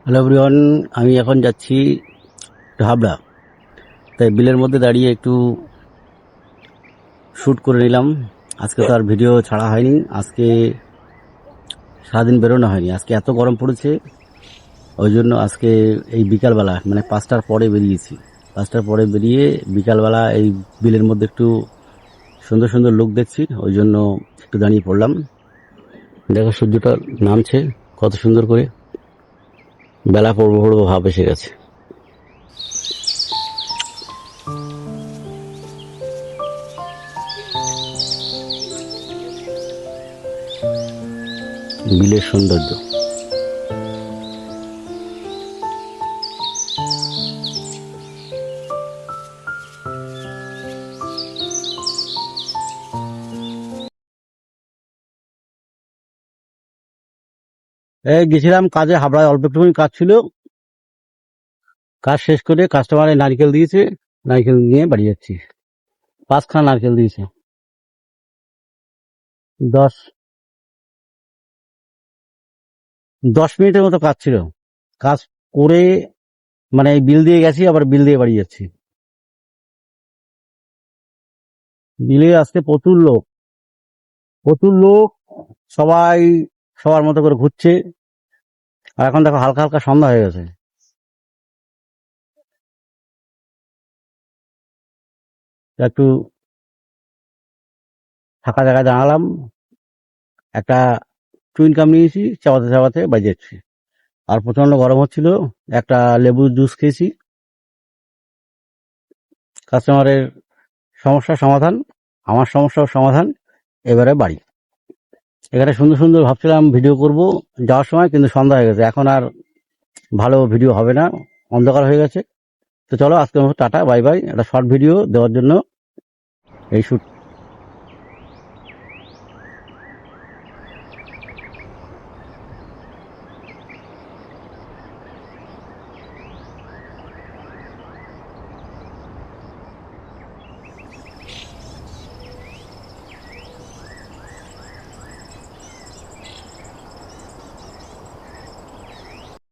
Hello everyone, আমি এখন যাচ্ছি হাবড়া। তাই বিলের মধ্যে দাঁড়িয়ে একটু শ্যুট করে নিলাম। আজকে তো আর ভিডিও ছাড়া হয়নি, আজকে সারাদিন বেরোনো হয়নি। আজকে এত গরম পড়েছে, ওই জন্য আজকে এই বিকালবেলা মানে 5টার পরে বেরিয়েছি। 5টার পরে বেরিয়ে বিকালবেলা এই বিলের মধ্যে একটু সুন্দর সুন্দর লোক দেখছি, ওই জন্য একটু দাঁড়িয়ে পড়লাম। দেখো সূর্যটা নামছে কত সুন্দর করে, বেলা পড়বো পড়বো ভাব এসে গেছে। বিলের সৌন্দর্য। এই গেছিলাম কাজে, হাবড়ায় অল্প একটুখানি কাজ ছিল। কাজ শেষ করে কাস্টমারে নারকেল দিয়েছে, নারকেল নিয়ে বাড়ি যাচ্ছি। 5খানা নারকেল দিয়েছে। 10 10 মিনিটের মতো কাজ ছিল। কাজ করে মানে এই বিল দিয়ে গেছি, আবার বিল দিয়ে বাড়ি যাচ্ছি। বিলে আজকে প্রচুর লোক, প্রচুর লোক। সবাই সবার মতো করে ঘুরছে। আর এখন দেখো হালকা হালকা সন্ধ্যা হয়ে গেছে। একটু ফাঁকা জায়গায় দাঁড়ালাম, একটা চুইন কাম নিয়েছি, চাবাতে চাবাতে বাড়ি যাচ্ছি। আর প্রচন্ড গরম হচ্ছিল, একটা লেবুর জুস খেয়েছি। কাস্টমারের সমস্যার সমাধান, আমার সমস্যার সমাধান। এবারে বাড়ি। এখানে সুন্দর সুন্দর ভাবছিলাম ভিডিও করব যাওয়ার সময়, কিন্তু সন্ধ্যা হয়ে গেছে, এখন আর ভালো ভিডিও হবে না, অন্ধকার হয়ে গেছে। তো চলো আজকের মতো টাটা বাই বাই। একটা শর্ট ভিডিও দেওয়ার জন্য এই শুট